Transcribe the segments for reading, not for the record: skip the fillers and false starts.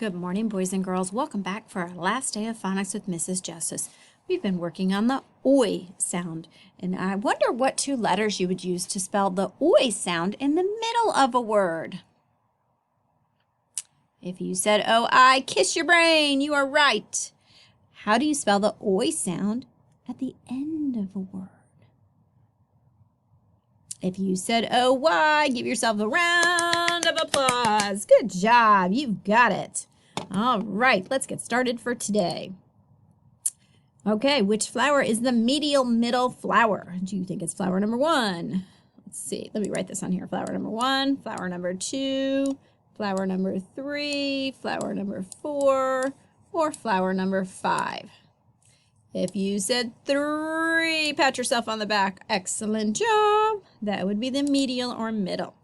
Good morning, boys and girls. Welcome back for our last day of phonics with Mrs. Justice. We've been working on the oi sound, and I wonder what two letters you would use to spell the oi sound in the middle of a word. If you said O-I, kiss your brain. You are right. How do you spell the oi sound at the end of a word? If you said O-Y, give yourself a round of applause. Good job. You've got it. All right, let's get started for today. Okay, which flower is the medial middle flower? Do you think it's flower number 1? Let's see. Let me write this on here. Flower number 1, flower number 2, flower number 3, flower number 4, or flower number 5. If you said 3, pat yourself on the back. Excellent job. That would be the medial or middle.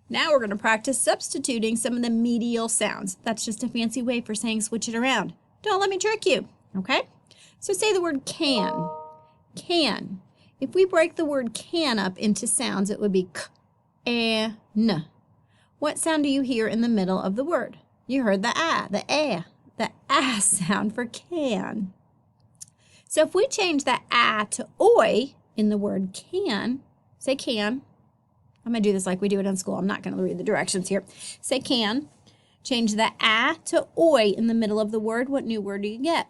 Now we're going to practice substituting some of the medial sounds. That's just a fancy way for saying switch it around. Don't let me trick you, okay? So say the word can. Can. If we break the word can up into sounds, it would be k, n. What sound do you hear in the middle of the word? You heard the ah sound for can. So if we change the ah to oi in the word can, say can. I'm going to do this like we do it in school. I'm not going to read the directions here. Say can. Change the ah to oi in the middle of the word. What new word do you get?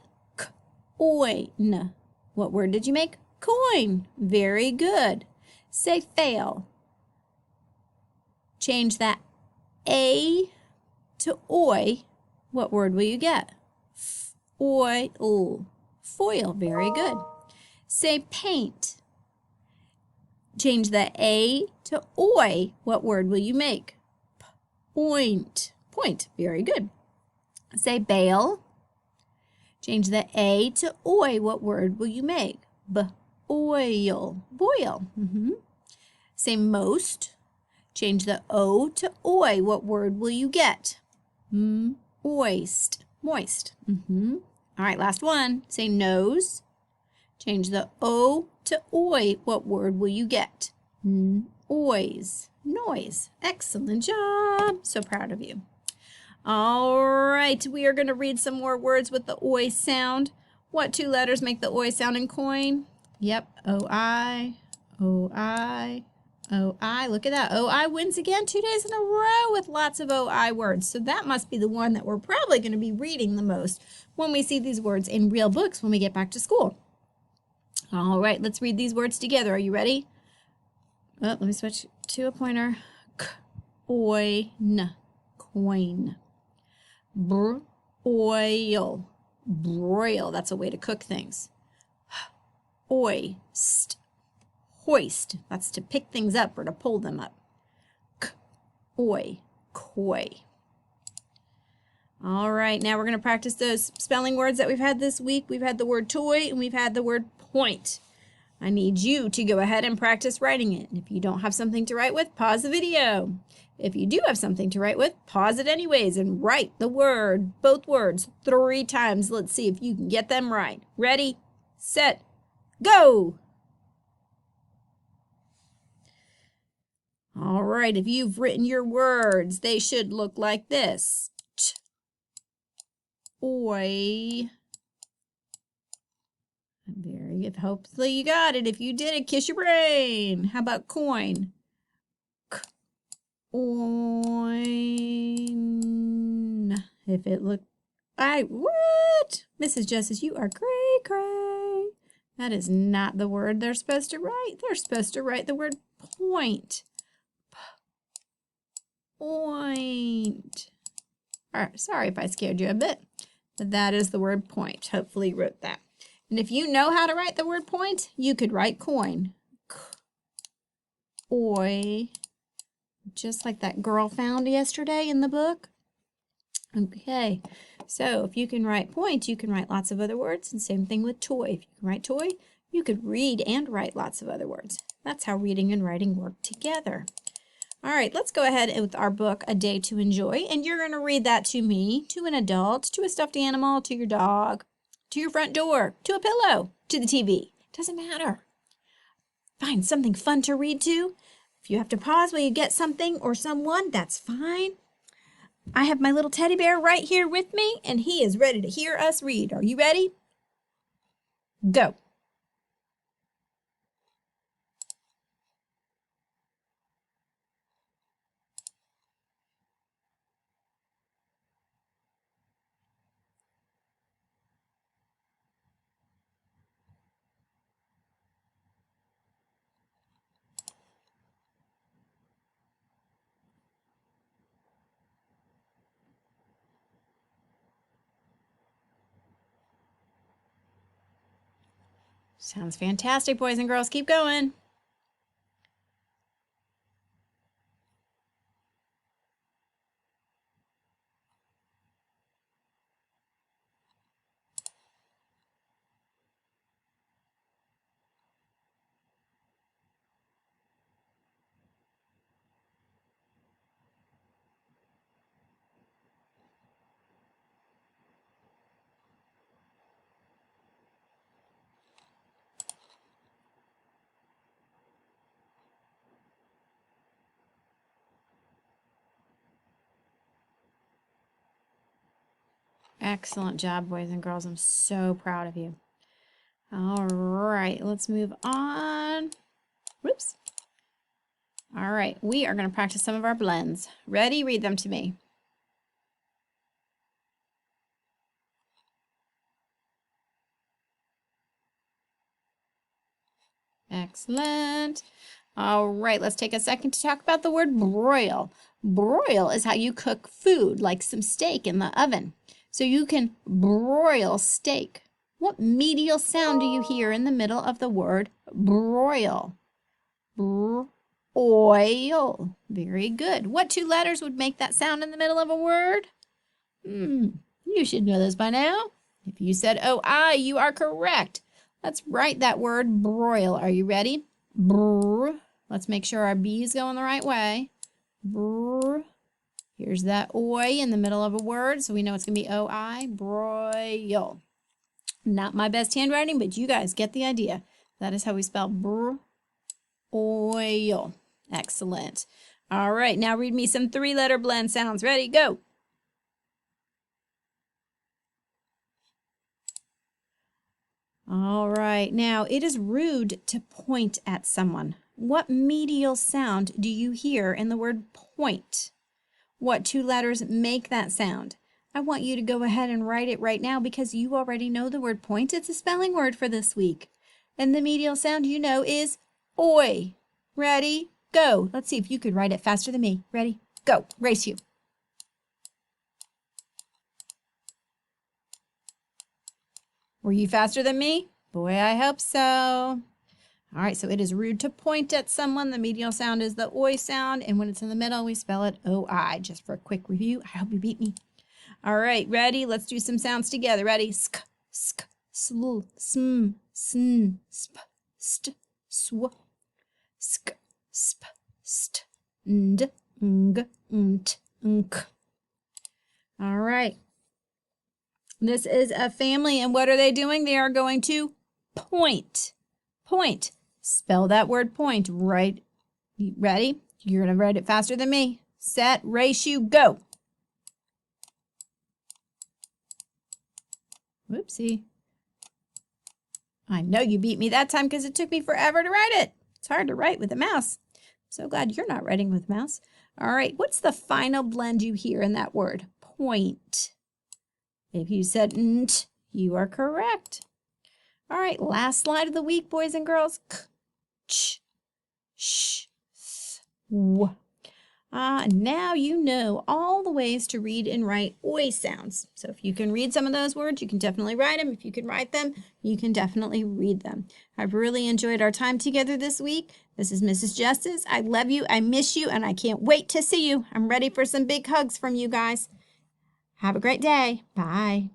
Coin. What word did you make? Coin. Very good. Say fail. Change that a to oi. What word will you get? Foil. Foil. Very good. Say paint. Change the a to oi. What word will you make? Point. Point. Very good. Say bail. Change the a to oi. What word will you make? Boil. Boil. Say most. Change the o to oi. What word will you get? Moist. Moist. All right, last one. Say nose. Change the o to oi. What word will you get? Noise. Noise. Excellent job. So proud of you. All right, we are going to read some more words with the oi sound. What two letters make the oi sound in coin? Yep, O-I, O-I, O-I. Look at that. O-I wins again 2 days in a row with lots of O-I words. So that must be the one that we're probably going to be reading the most when we see these words in real books when we get back to school. All right, let's read these words together. Are you ready? Oh, let me switch to a pointer. Coin. Coin. Broil. Broil. That's a way to cook things. Hoist. Hoist. That's to pick things up or to pull them up. Koi. Koi. All right, now we're going to practice those spelling words that we've had this week. We've had the word toy and we've had the word point. I need you to go ahead and practice writing it. If you don't have something to write with, pause the video. If you do have something to write with, pause it anyways and write the word, both words, 3 times. Let's see if you can get them right. Ready, set, go. All right, if you've written your words, they should look like this. Oi. Very good. Hopefully you got it. If you did it, kiss your brain. How about coin? Coin. If it looked, what? Mrs. Justice, you are cray. That is not the word they're supposed to write. They're supposed to write the word point. Point. All right, sorry if I scared you a bit, but that is the word point. Hopefully you wrote that. And if you know how to write the word point, you could write coin. Oi. Just like that girl found yesterday in the book. Okay, so if you can write point, you can write lots of other words. And same thing with toy. If you can write toy, you could read and write lots of other words. That's how reading and writing work together. All right, let's go ahead with our book, A Day to Enjoy. And you're going to read that to me, to an adult, to a stuffed animal, to your dog, to your front door, to a pillow, to the TV. Doesn't matter. Find something fun to read to. If you have to pause while you get something or someone, that's fine. I have my little teddy bear right here with me, and he is ready to hear us read. Are you ready? Go. Sounds fantastic, boys and girls. Keep going. Excellent job, boys and girls. I'm so proud of you. All right, let's move on. Whoops. All right, we are going to practice some of our blends. Ready? Read them to me. Excellent. All right, let's take a second to talk about the word broil. Broil is how you cook food, like some steak in the oven. So you can broil steak. What medial sound do you hear in the middle of the word broil? Oil. Very good. What two letters would make that sound in the middle of a word? You should know this by now. If you said O-I, you are correct. Let's write that word broil. Are you ready? Brr. Let's make sure our B's going the right way. Brr. Here's that oi in the middle of a word, so we know it's going to be O-I. Broil. Not my best handwriting, but you guys get the idea. That is how we spell brr. Oil. Excellent. All right, now read me some three-letter blend sounds. Ready? Go. All right, now it is rude to point at someone. What medial sound do you hear in the word point? What two letters make that sound? I want you to go ahead and write it right now because you already know the word point. It's a spelling word for this week. And the medial sound you know is oi. Ready? Go. Let's see if you could write it faster than me. Ready? Go. Race you. Were you faster than me? Boy, I hope so. All right, so it is rude to point at someone. The medial sound is the oi sound, and when it's in the middle, we spell it O-I. Just for a quick review, I hope you beat me. All right, ready? Let's do some sounds together. Ready? Sk, sk, sl, sm, sn, sp, st, sw, sk, sp, st, nd, ng, nt, nk. All right. This is a family, and what are they doing? They are going to point. Point. Spell that word point right. Ready? You're going to write it faster than me. Set, race, you, go. Whoopsie. I know you beat me that time because it took me forever to write it. It's hard to write with a mouse. I'm so glad you're not writing with a mouse. All right, what's the final blend you hear in that word? Point. If you said nt, you are correct. All right, last slide of the week, boys and girls. K, ch, sh, s, w. Now you know all the ways to read and write oi sounds. So if you can read some of those words, you can definitely write them. If you can write them, you can definitely read them. I've really enjoyed our time together this week. This is Mrs. Justice. I love you, I miss you, and I can't wait to see you. I'm ready for some big hugs from you guys. Have a great day. Bye.